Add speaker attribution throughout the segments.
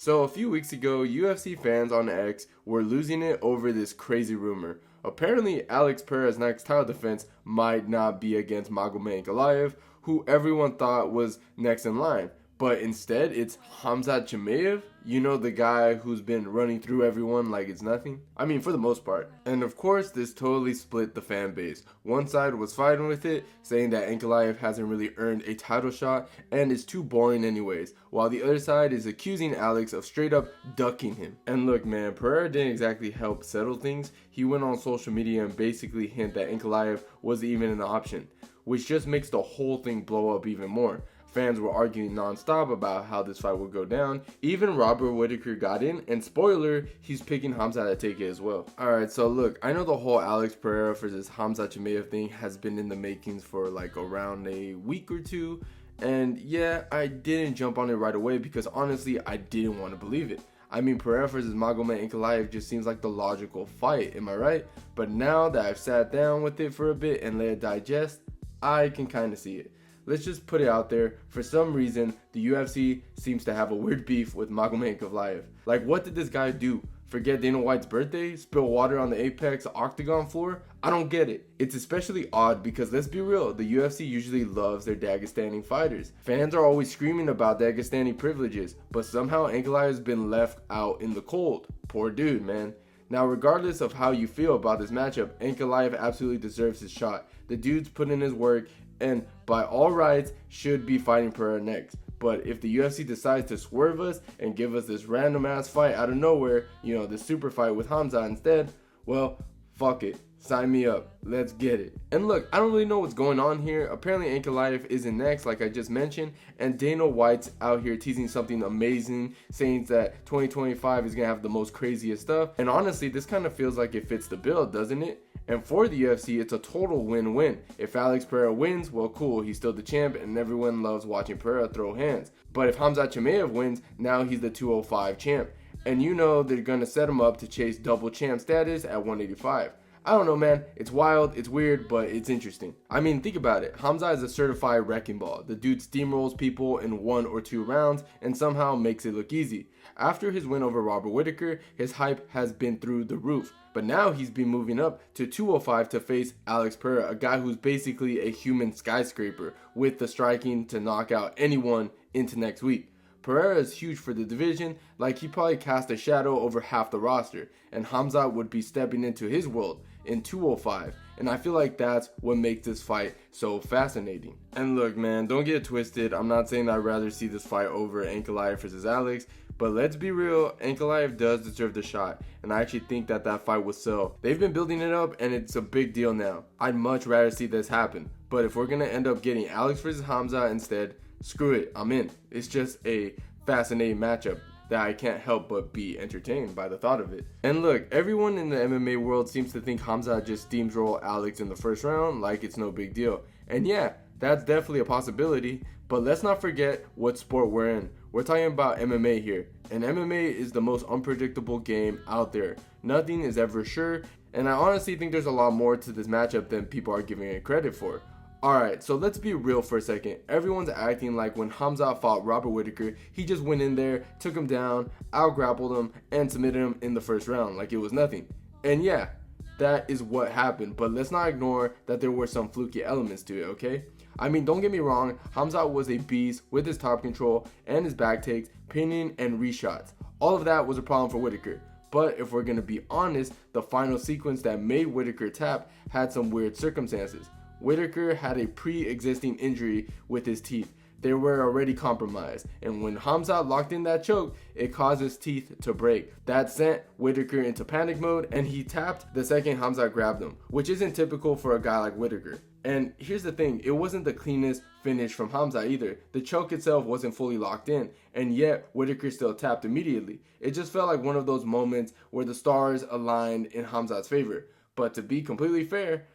Speaker 1: So a few weeks ago, UFC fans on X were losing it over this crazy rumor. Apparently, Alex Pereira's next title defense might not be against Magomed Ankalaev, who everyone thought was next in line. But instead, it's Khamzat Chimaev. You know, the guy who's been running through everyone like it's nothing? I mean, for the most part. And of course, this totally split the fan base. One side was fighting with it, saying that Ankalaev hasn't really earned a title shot and is too boring anyways, while the other side is accusing Alex of straight up ducking him. And look, man, Pereira didn't exactly help settle things. He went on social media and basically hinted that Ankalaev wasn't even an option, which just makes the whole thing blow up even more. Fans were arguing non-stop about how this fight would go down. Even Robert Whittaker got in, and spoiler, he's picking Khamzat to take it as well. Alright, so look, I know the whole Alex Pereira versus Khamzat Chimaev thing has been in the makings for like around a week or two, and yeah, I didn't jump on it right away because honestly, I didn't want to believe it. I mean, Pereira versus Magomed Ankalaev just seems like the logical fight, am I right? But now that I've sat down with it for a bit and let it digest, I can kind of see it. Let's just put it out there, for some reason, the UFC seems to have a weird beef with Magomed Ankalaev. Like, what did this guy do? Forget Dana White's birthday? Spill water on the Apex octagon floor? I don't get it. It's especially odd because, let's be real, the UFC usually loves their Dagestani fighters. Fans are always screaming about Dagestani privileges, but somehow Ankalaev has been left out in the cold. Poor dude, man. Now, regardless of how you feel about this matchup, Ankalaev absolutely deserves his shot. The dude's put in his work and by all rights should be fighting Pereira next. But if the UFC decides to swerve us and give us this random ass fight out of nowhere, you know, this super fight with Khamzat instead, well, fuck it. Sign me up. Let's get it. And look, I don't really know what's going on here. Apparently Ankalaev isn't next, like I just mentioned, and Dana White's out here teasing something amazing, saying that 2025 is gonna have the most craziest stuff. And honestly, this kind of feels like it fits the bill, doesn't it? And for the UFC, it's a total win-win. If Alex Pereira wins, well, cool, he's still the champ, and everyone loves watching Pereira throw hands. But if Khamzat Chimaev wins, now he's the 205 champ. And you know they're gonna set him up to chase double champ status at 185. I don't know, man. It's wild, it's weird, but it's interesting. I mean, think about it. Khamzat is a certified wrecking ball. The dude steamrolls people in 1 or 2 rounds and somehow makes it look easy. After his win over Robert Whittaker, his hype has been through the roof. But now he's been moving up to 205 to face Alex Pereira, a guy who's basically a human skyscraper with the striking to knock out anyone into next week. Pereira is huge for the division, like he probably cast a shadow over half the roster, and Khamzat would be stepping into his world in 205, and I feel like that's what makes this fight so fascinating. And look, man, don't get it twisted, I'm not saying I'd rather see this fight over Ankalaev versus Alex, but let's be real, Ankalaev does deserve the shot, and I actually think that fight will sell. They've been building it up, and it's a big deal now. I'd much rather see this happen, but if we're gonna end up getting Alex versus Khamzat instead, screw it, I'm in. It's just a fascinating matchup that I can't help but be entertained by the thought of it. And look, everyone in the MMA world seems to think Khamzat just steamroll Alex in the first round like it's no big deal. And yeah, that's definitely a possibility, but let's not forget what sport we're in. We're talking about MMA here, and MMA is the most unpredictable game out there. Nothing is ever sure, and I honestly think there's a lot more to this matchup than people are giving it credit for. Alright, so let's be real for a second. Everyone's acting like when Khamzat fought Robert Whittaker, he just went in there, took him down, out-grappled him, and submitted him in the first round like it was nothing. And yeah, that is what happened, but let's not ignore that there were some fluky elements to it, okay? I mean, don't get me wrong, Khamzat was a beast with his top control and his back takes, pinning, and reshots. All of that was a problem for Whittaker. But if we're gonna be honest, the final sequence that made Whittaker tap had some weird circumstances. Whittaker had a pre-existing injury with his teeth. They were already compromised, and when Khamzat locked in that choke, it caused his teeth to break. That sent Whittaker into panic mode, and he tapped the second Khamzat grabbed him, which isn't typical for a guy like Whittaker. And here's the thing, it wasn't the cleanest finish from Khamzat either. The choke itself wasn't fully locked in, and yet Whittaker still tapped immediately. It just felt like one of those moments where the stars aligned in Khamzat's favor. But to be completely fair,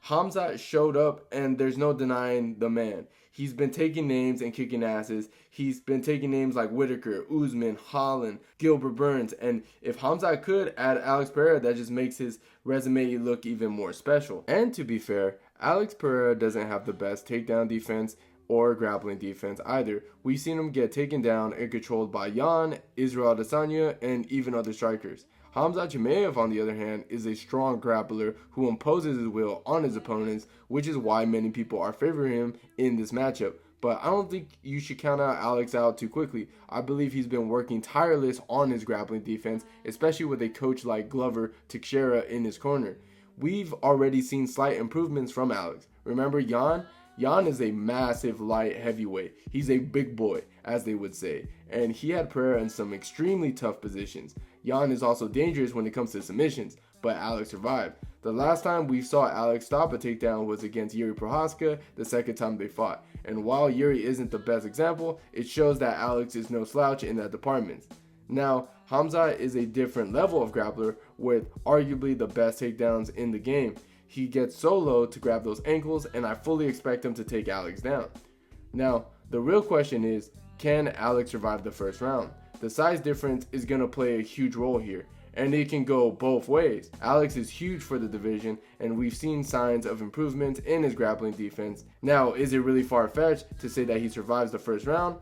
Speaker 1: Khamzat showed up, and there's no denying the man. He's been taking names and kicking asses. He's been taking names like Whittaker, Usman, Holland, Gilbert Burns, and if Khamzat could add Alex Pereira, that just makes his resume look even more special. And to be fair, Alex Pereira doesn't have the best takedown defense or grappling defense either. We've seen him get taken down and controlled by Yan, Israel Adesanya, and even other strikers. Khamzat Chimaev, on the other hand, is a strong grappler who imposes his will on his opponents, which is why many people are favoring him in this matchup. But I don't think you should count Alex out too quickly. I believe he's been working tireless on his grappling defense, especially with a coach like Glover Teixeira in his corner. We've already seen slight improvements from Alex. Remember Yan? Yan is a massive light heavyweight. He's a big boy, as they would say, and he had Pereira in some extremely tough positions. Yan is also dangerous when it comes to submissions, but Alex survived. The last time we saw Alex stop a takedown was against Yuri Prochazka the second time they fought, and while Yuri isn't the best example, it shows that Alex is no slouch in that department. Now, Khamzat is a different level of grappler with arguably the best takedowns in the game. He gets so low to grab those ankles, and I fully expect him to take Alex down. Now, the real question is, can Alex survive the first round? The size difference is going to play a huge role here, and it can go both ways. Alex is huge for the division, and we've seen signs of improvement in his grappling defense. Now, is it really far-fetched to say that he survives the first round?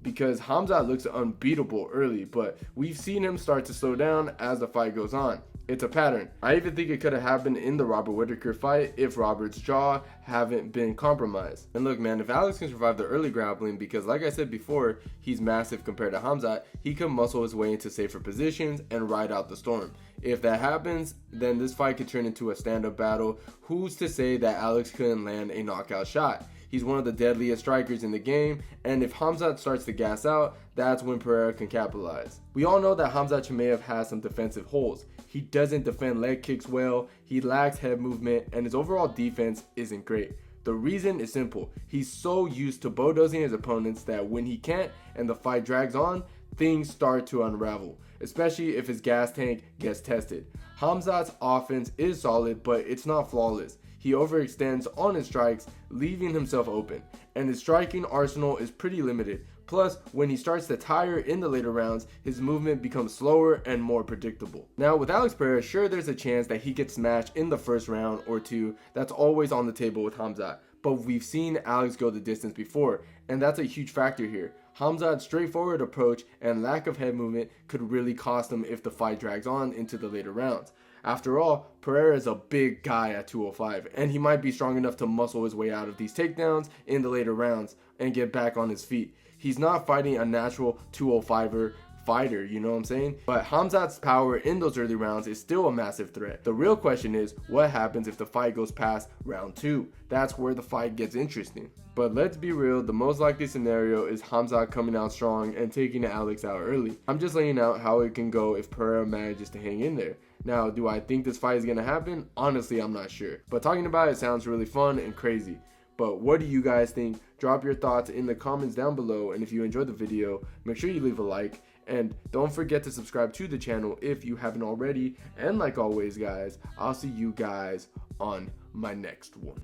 Speaker 1: Because Khamzat looks unbeatable early, but we've seen him start to slow down as the fight goes on. It's a pattern. I even think it could have happened in the Robert Whittaker fight if Robert's jaw haven't been compromised. And look, man, if Alex can survive the early grappling, because like I said before, he's massive compared to Khamzat, he can muscle his way into safer positions and ride out the storm. If that happens, then this fight could turn into a stand-up battle. Who's to say that Alex couldn't land a knockout shot? He's one of the deadliest strikers in the game, and if Khamzat starts to gas out, that's when Pereira can capitalize. We all know that Khamzat Chimaev has some defensive holes. He doesn't defend leg kicks well, he lacks head movement, and his overall defense isn't great. The reason is simple. He's so used to bulldozing his opponents that when he can't and the fight drags on, things start to unravel, especially if his gas tank gets tested. Khamzat's offense is solid, but it's not flawless. He overextends on his strikes, leaving himself open, and his striking arsenal is pretty limited. Plus, when he starts to tire in the later rounds, his movement becomes slower and more predictable. Now, with Alex Pereira, sure, there's a chance that he gets smashed in the first round or two. That's always on the table with Khamzat. But we've seen Alex go the distance before, and that's a huge factor here. Khamzat's straightforward approach and lack of head movement could really cost him if the fight drags on into the later rounds. After all, Pereira is a big guy at 205, and he might be strong enough to muscle his way out of these takedowns in the later rounds and get back on his feet. He's not fighting a natural 205er fighter, you know what I'm saying? But Khamzat's power in those early rounds is still a massive threat. The real question is, what happens if the fight goes past round 2? That's where the fight gets interesting. But let's be real, the most likely scenario is Khamzat coming out strong and taking Alex out early. I'm just laying out how it can go if Pereira manages to hang in there. Now, do I think this fight is going to happen? Honestly, I'm not sure. But talking about it sounds really fun and crazy. But what do you guys think? Drop your thoughts in the comments down below, and if you enjoyed the video, make sure you leave a like, and don't forget to subscribe to the channel if you haven't already. And like always, guys, I'll see you guys on my next one.